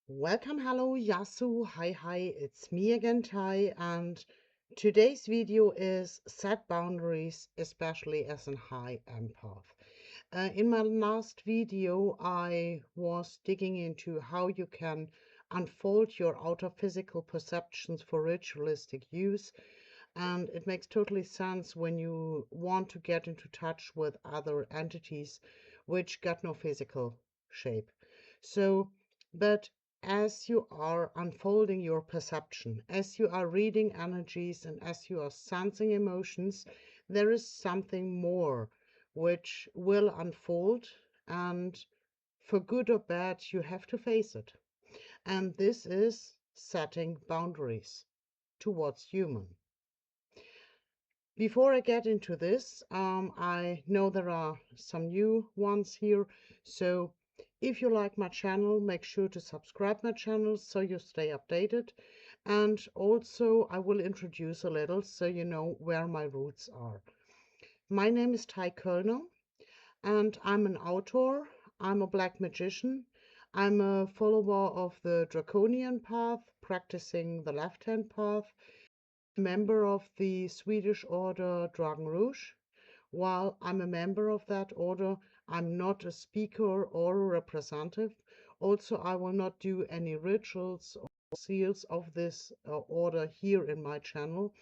Welcome, hello, Yasu, hi, it's me again, Tai, and today's video is set boundaries, especially as a high empath. In my last video, I was digging into how you can unfold your outer physical perceptions for ritualistic use, and it makes totally sense when you want to get into touch with other entities which got no physical shape. So, but as you are unfolding your perception, as you are reading energies, and as you are sensing emotions, there is something more which will unfold, and for good or bad, you have to face it. And this is setting boundaries towards human. Before I get into this, I know there are some new ones here, so if you like my channel, make sure to subscribe my channel so you stay updated. And also I will introduce a little so you know where my roots are. My name is Tai Kölner, and I'm an author. I'm a black magician. I'm a follower of the draconian path, practicing the left-hand path, member of the Swedish Order Dragon Rouge. While I'm a member of that order, I'm not a speaker or a representative. Also, I will not do any rituals or seals of this order here in my channel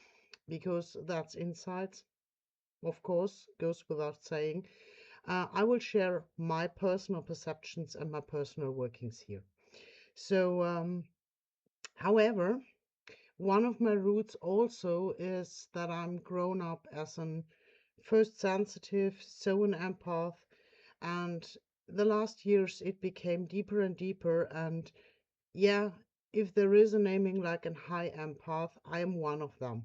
because that's insights, of course, goes without saying. I will share my personal perceptions and my personal workings here. So, however, one of my roots also is that I'm grown up as an first sensitive, so an empath, and the last years it became deeper and deeper. And yeah, if there is a naming like a high empath, I am one of them.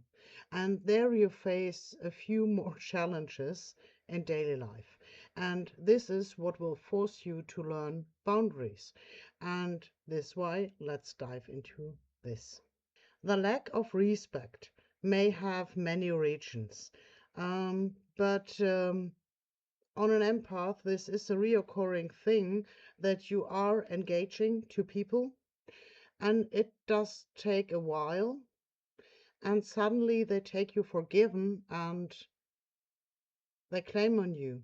And there you face a few more challenges in daily life. And this is what will force you to learn boundaries. And this why let's dive into this. The lack of respect may have many regions, but on an empath, this is a reoccurring thing that you are engaging to people, and it does take a while, and suddenly they take you for given and they claim on you.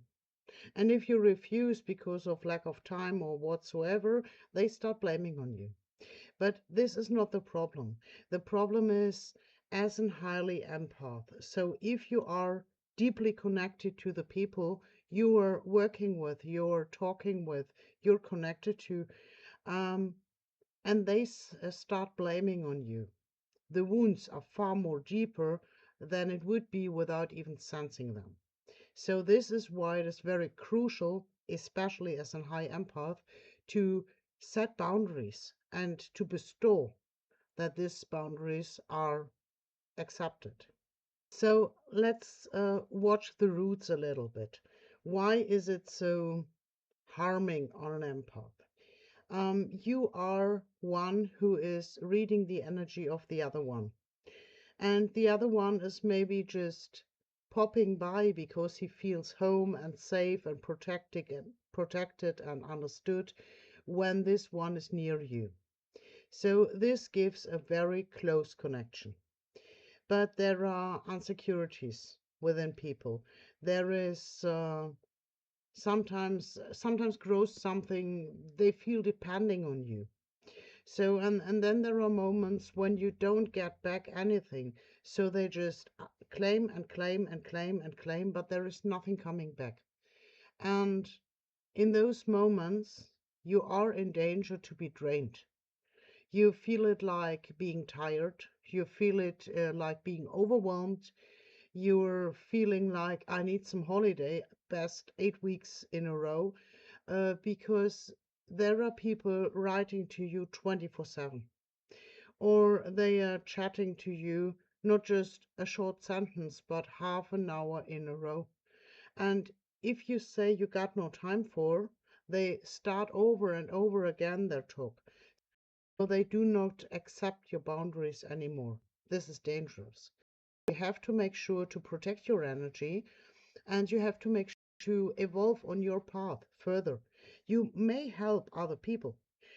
And if you refuse because of lack of time or whatsoever, they start blaming on you. But this is not the problem. The problem is as an highly empath. So if you are deeply connected to the people you are working with, you're talking with, you're connected to, um, and they start blaming on you, the wounds are far more deeper than it would be without even sensing them. So this is why it is very crucial, especially as a high empath, to set boundaries and to bestow that these boundaries are accepted. So let's watch the roots a little bit. Why is it so harming on an empath? You are one who is reading the energy of the other one. And the other one is maybe just popping by because he feels home and safe and protected and understood when this one is near you. So this gives a very close connection. But there are insecurities within people. There is sometimes grows something they feel depending on you. So and then there are moments when you don't get back anything. So they just claim and claim and claim and claim, but there is nothing coming back. And in those moments, you are in danger to be drained. You feel it like being tired. You feel it like being overwhelmed. You're feeling like I need some holiday, best 8 weeks in a row, because there are people writing to you 24/7, or they are chatting to you, not just a short sentence, but half an hour in a row. And if you say you got no time for, they start over and over again their talk. So they do not accept your boundaries anymore. This is dangerous. You have to make sure to protect your energy, and you have to make sure to evolve on your path further. You may help other people,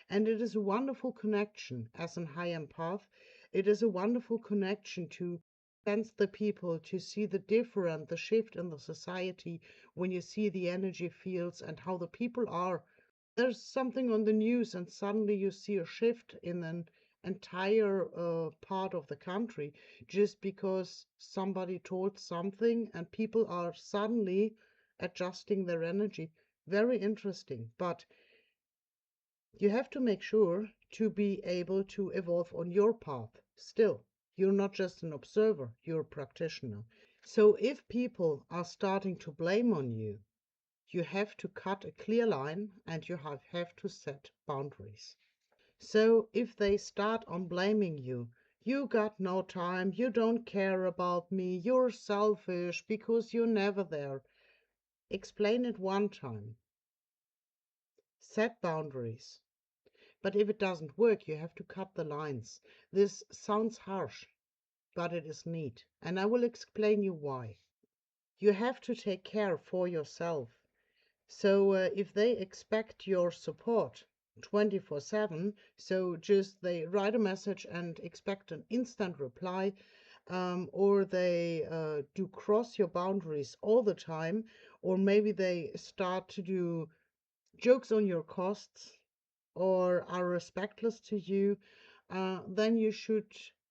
And it is a wonderful connection as an high empath. It is a wonderful connection to sense the people, to see the shift in the society when you see the energy fields and how the people are. There's something on the news, and suddenly you see a shift in an entire part of the country just because somebody told something, and people are suddenly adjusting their energy. Very interesting. But you have to make sure to be able to evolve on your path still. You're not just an observer, you're a practitioner. So if people are starting to blame on you, you have to cut a clear line and you have to set boundaries. So if they start on blaming you, you got no time, you don't care about me, you're selfish because you're never there. Explain it one time. Set boundaries. But if it doesn't work, you have to cut the lines. This sounds harsh, but it is neat. And I will explain you why. You have to take care for yourself. So if they expect your support 24/7, so just they write a message and expect an instant reply, or they do cross your boundaries all the time, or maybe they start to do jokes on your costs or are respectless to you, then you should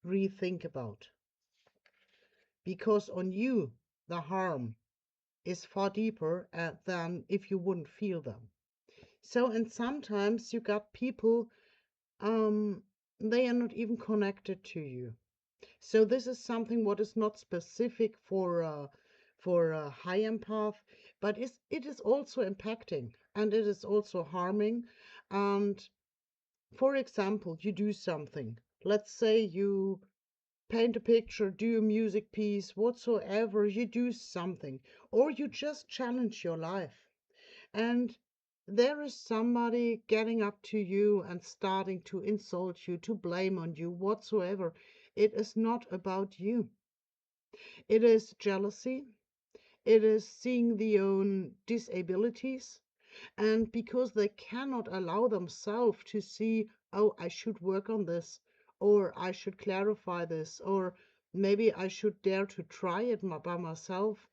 rethink about. Because on you, the harm is far deeper than if you wouldn't feel them. So, and sometimes you got people, um, they are not even connected to you. So this is something what is not specific for a high empath, but it is also impacting and it is also harming. And for example, you do something. Let's say you paint a picture, do a music piece, whatsoever, you do something, or you just challenge your life. And there is somebody getting up to you and starting to insult you, to blame on you, whatsoever. It is not about you. It is jealousy. It is seeing the own disabilities. And because they cannot allow themselves to see, oh, I should work on this, or I should clarify this, or maybe I should dare to try it by myself.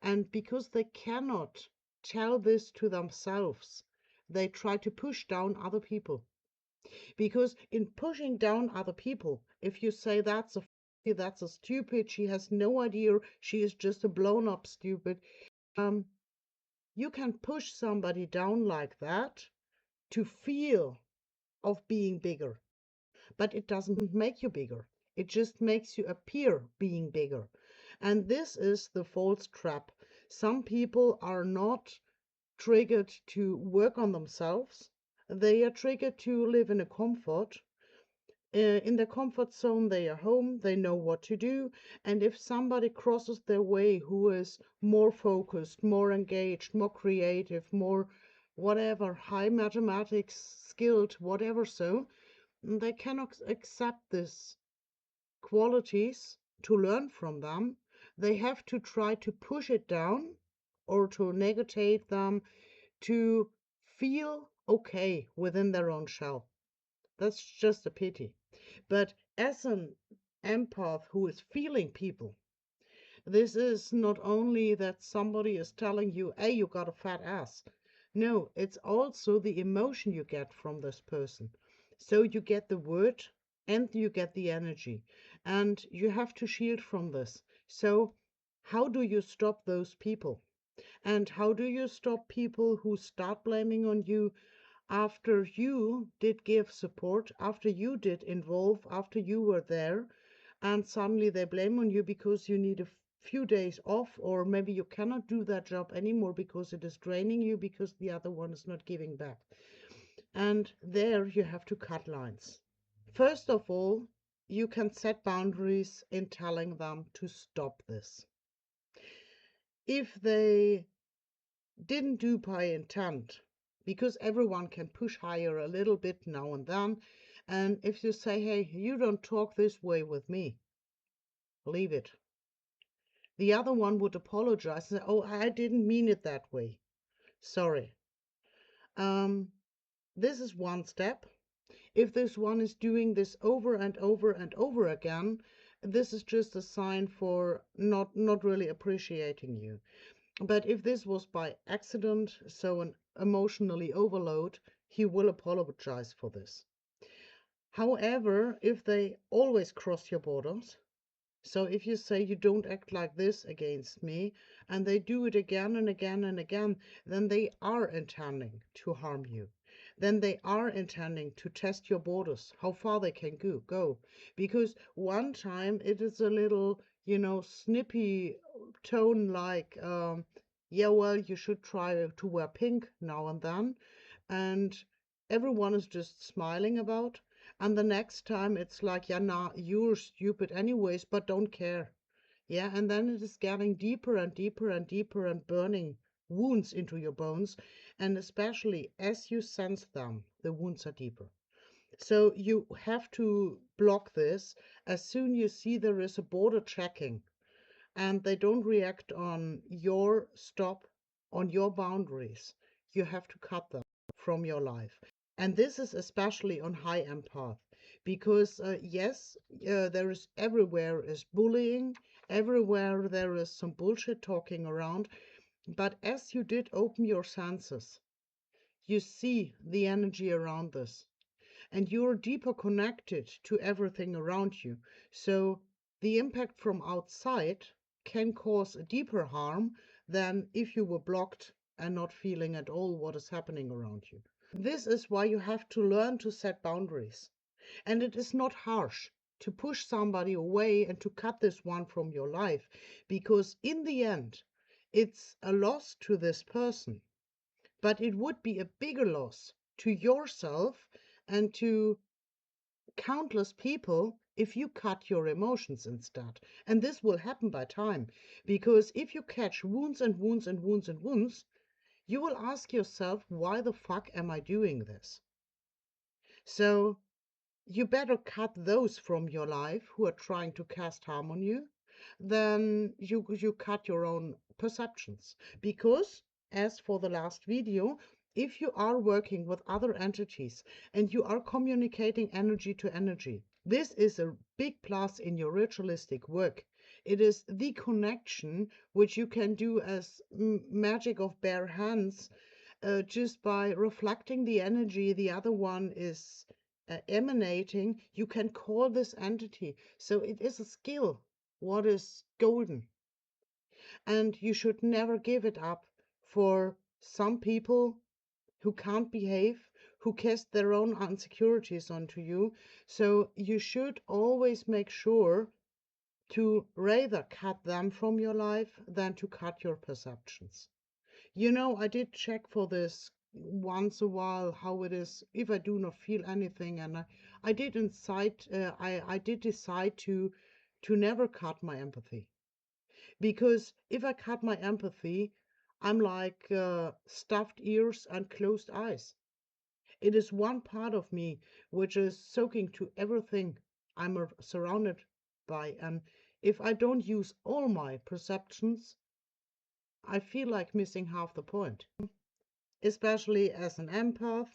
And because they cannot tell this to themselves, they try to push down other people. Because in pushing down other people, if you say that's a stupid, she has no idea, she is just a blown up stupid, um, you can push somebody down like that to feel of being bigger, but it doesn't make you bigger. It just makes you appear being bigger. And this is the false trap. Some people are not triggered to work on themselves. They are triggered to live in a comfort. In their comfort zone, they are home, they know what to do. And if somebody crosses their way who is more focused, more engaged, more creative, more whatever, high mathematics skilled, whatever, so they cannot accept these qualities to learn from them. They have to try to push it down or to negate them to feel okay within their own shell. That's just a pity. But as an empath who is feeling people, this is not only that somebody is telling you, hey, you got a fat ass. No, it's also the emotion you get from this person. So you get the word and you get the energy, and you have to shield from this. So, how do you stop those people? And how do you stop people who start blaming on you after you did give support, after you did involve, after you were there, and suddenly they blame on you because you need a few days off, or maybe you cannot do that job anymore because it is draining you because the other one is not giving back. And there you have to cut lines. First of all, you can set boundaries in telling them to stop this. If they didn't do by intent, because everyone can push higher a little bit now and then, and if you say, hey, you don't talk this way with me, leave it. The other one would apologize and say, oh, I didn't mean it that way. Sorry. This is one step. If this one is doing this over and over and over again, this is just a sign for not really appreciating you. But if this was by accident, so an emotionally overload, he will apologize for this. However, if they always cross your borders, so if you say you don't act like this against me, and they do it again and again and again, then they are intending to harm you. Then they are intending to test your borders, how far they can go. Because one time it is a little, snippy tone like, yeah, well, you should try to wear pink now and then. And everyone is just smiling about. And the next time it's like, yeah, nah, you're stupid anyways, but don't care. Yeah, and then it is getting deeper and deeper and deeper and burning wounds into your bones. And especially as you sense them, the wounds are deeper. So you have to block this as soon you see there is a border checking and they don't react on your stop, on your boundaries. You have to cut them from your life. And this is especially on high empath because yes, there is everywhere is bullying, everywhere there is some bullshit talking around. But as you did open your senses, you see the energy around this and you're deeper connected to everything around you. So the impact from outside can cause a deeper harm than if you were blocked and not feeling at all what is happening around you. This is why you have to learn to set boundaries. And it is not harsh to push somebody away and to cut this one from your life, because in the end, it's a loss to this person, but it would be a bigger loss to yourself and to countless people if you cut your emotions instead. And this will happen by time, because if you catch wounds and wounds and wounds and wounds, you will ask yourself, why the fuck am I doing this? So you better cut those from your life who are trying to cast harm on you than you cut your own perceptions. Because, as for the last video, if you are working with other entities and you are communicating energy to energy, this is a big plus in your ritualistic work. It is the connection which you can do as magic of bare hands, just by reflecting the energy the other one is emanating. You can call this entity. So it is a skill, what is golden. And you should never give it up for some people who can't behave, who cast their own insecurities onto you. So you should always make sure to rather cut them from your life than to cut your perceptions. I did check for this once a while how it is if I do not feel anything, and I did I did decide to never cut my empathy, because if I cut my empathy, I'm like stuffed ears and closed eyes. It is one part of me which is soaking to everything I'm surrounded by, and if I don't use all my perceptions, I feel like missing half the point. Especially as an empath,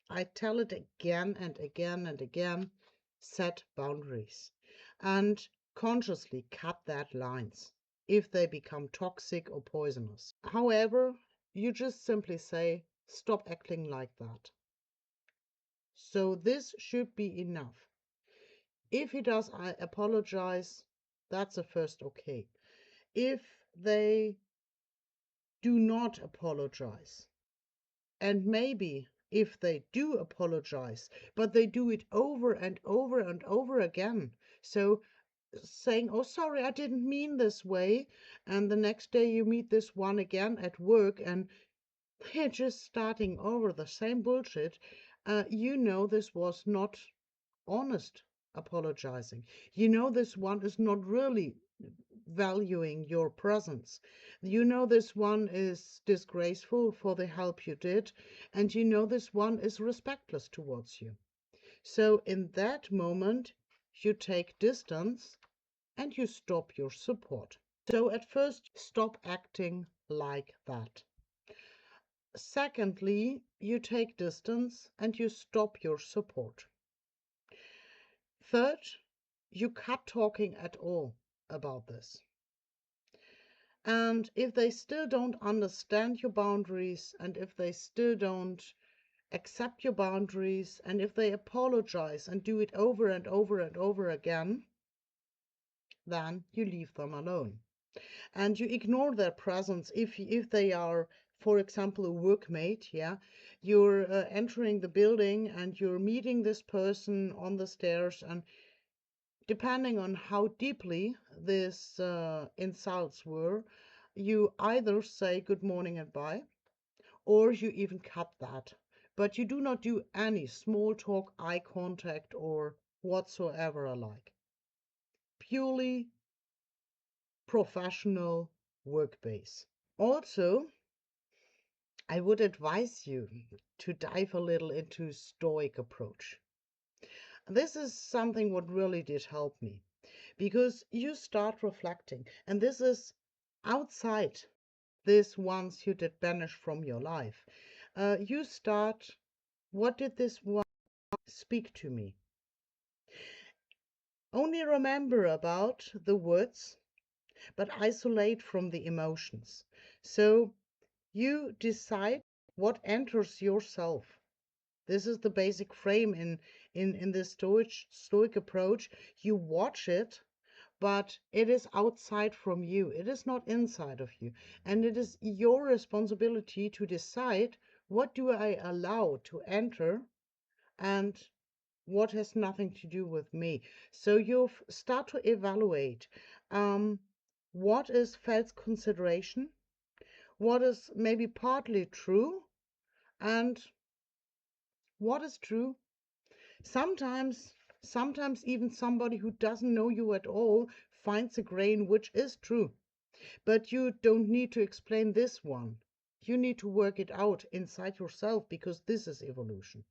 I tell it again and again and again, set boundaries and consciously cut that lines if they become toxic or poisonous. However, you just simply say, stop acting like that. So this should be enough. If he does, I apologize. That's a first okay. If they do not apologize, and maybe if they do apologize, but they do it over and over and over again. So saying, oh, sorry, I didn't mean this way. And the next day you meet this one again at work and they're just starting over the same bullshit. This was not honest apologizing. This one is not really valuing your presence. This one is disgraceful for the help you did, and this one is respectless towards you. So in that moment, you take distance and you stop your support. So at first, stop acting like that. Secondly, you take distance and you stop your support. Third, you cut talking at all about this. And if they still don't understand your boundaries, and if they still don't accept your boundaries, and if they apologize and do it over and over and over again, then you leave them alone. And you ignore their presence if they are, for example, a workmate. Yeah, you're entering the building and you're meeting this person on the stairs, and depending on how deeply these insults were, you either say good morning and bye, or you even cut that. But you do not do any small talk, eye contact, or whatsoever alike. Purely professional work base. Also, I would advise you to dive a little into Stoic approach. This is something what really did help me, because you start reflecting, and this is outside this once you did banish from your life. You start, what did this one speak to me? Only remember about the words, but isolate from the emotions. So you decide what enters yourself. This is the basic frame in the stoic approach. You watch it, but it is outside from you. It is not inside of you. And it is your responsibility to decide, what do I allow to enter and what has nothing to do with me. So you start to evaluate what is felt consideration, what is maybe partly true, and what is true. Sometimes even somebody who doesn't know you at all finds a grain which is true. But you don't need to explain this one. You need to work it out inside yourself, because this is evolution.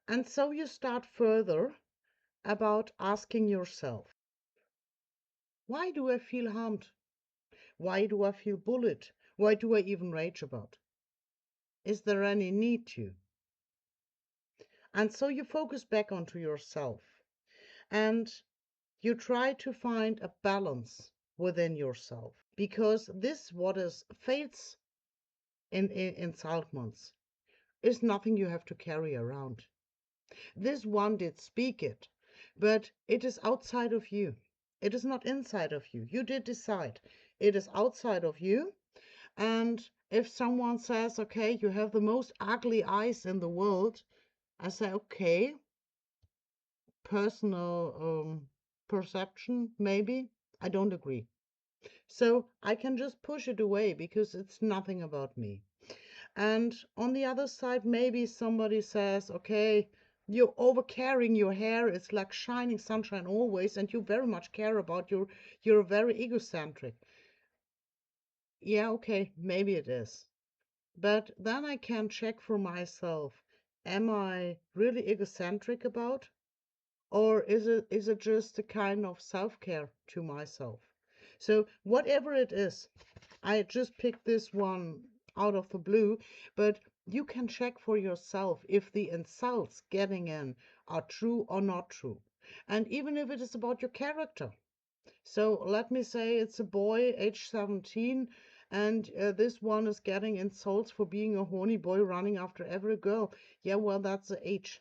And so you start further about asking yourself, why do I feel harmed? Why do I feel bullied? Why do I even rage about? Is there any need to? And so you focus back onto yourself, and you try to find a balance within yourself, because this what is fails in insultments is nothing you have to carry around. This one did speak it, but it is outside of you. It is not inside of you. You did decide. It is outside of you. And if someone says, okay, you have the most ugly eyes in the world, I say, okay, personal perception, maybe. I don't agree. So I can just push it away, because it's nothing about me. And on the other side, maybe somebody says, okay, you're over caring, your hair is like shining sunshine always, and you very much care about you're very egocentric. Yeah, okay, maybe it is. But then I can check for myself, am I really egocentric about? Or is it just a kind of self-care to myself? So whatever it is, I just picked this one out of the blue, but you can check for yourself if the insults getting in are true or not true. And even if it is about your character. So let me say it's a boy, age 17, and this one is getting insults for being a horny boy running after every girl. Yeah, well, that's the age.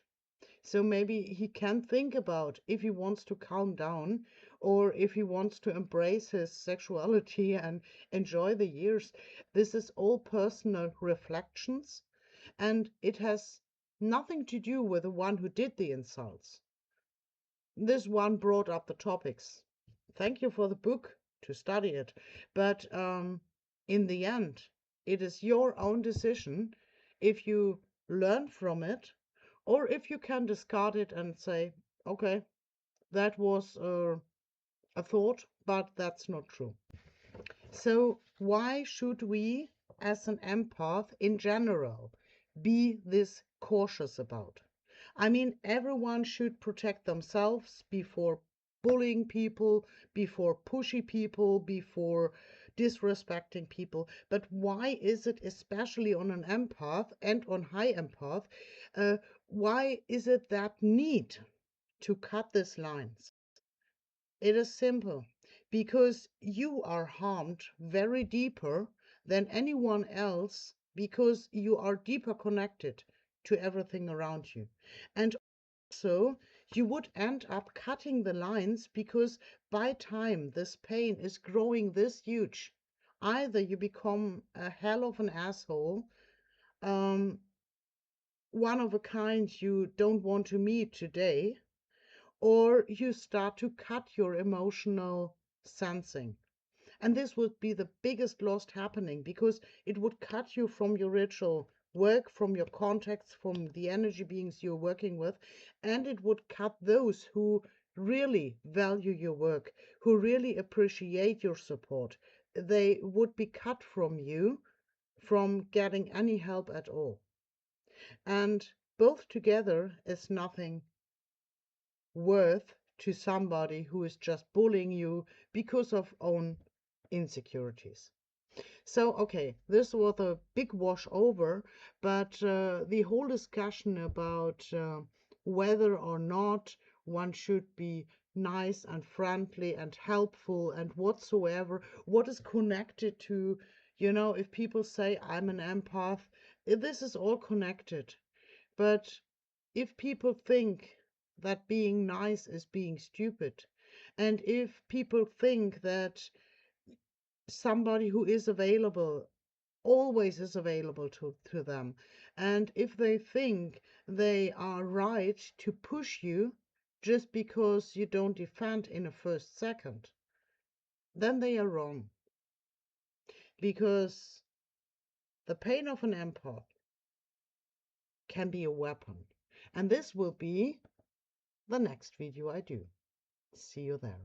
So maybe he can think about if he wants to calm down, or if he wants to embrace his sexuality and enjoy the years. This is all personal reflections, and it has nothing to do with the one who did the insults. This one brought up the topics. Thank you for the book to study it. But in the end, it is your own decision if you learn from it, or if you can discard it and say, okay, that was a thought, but that's not true. So why should we, as an empath in general, be this cautious about? I mean, everyone should protect themselves before bullying people, before pushy people, before disrespecting people. But why is it, especially on an empath and on high empath, why is it that need to cut these lines? It is simple, because you are harmed very deeper than anyone else, because you are deeper connected to everything around you. And so you would end up cutting the lines, because by time this pain is growing this huge, either you become a hell of an asshole, um, one of a kind you don't want to meet today, or you start to cut your emotional sensing. And this would be the biggest loss happening, because it would cut you from your ritual work, from your contacts, from the energy beings you're working with, and it would cut those who really value your work, who really appreciate your support. They would be cut from you, from getting any help at all. And both together is nothing worth to somebody who is just bullying you because of own insecurities. So, okay, this was a big wash over, but the whole discussion about whether or not one should be nice and friendly and helpful and whatsoever, what is connected to, if people say I'm an empath, this is all connected. But if people think that being nice is being stupid, and if people think that somebody who is available always is available to them, and if they think they are right to push you just because you don't defend in a first second, then they are wrong. Because the pain of an empath can be a weapon. And this will be the next video I do. See you there.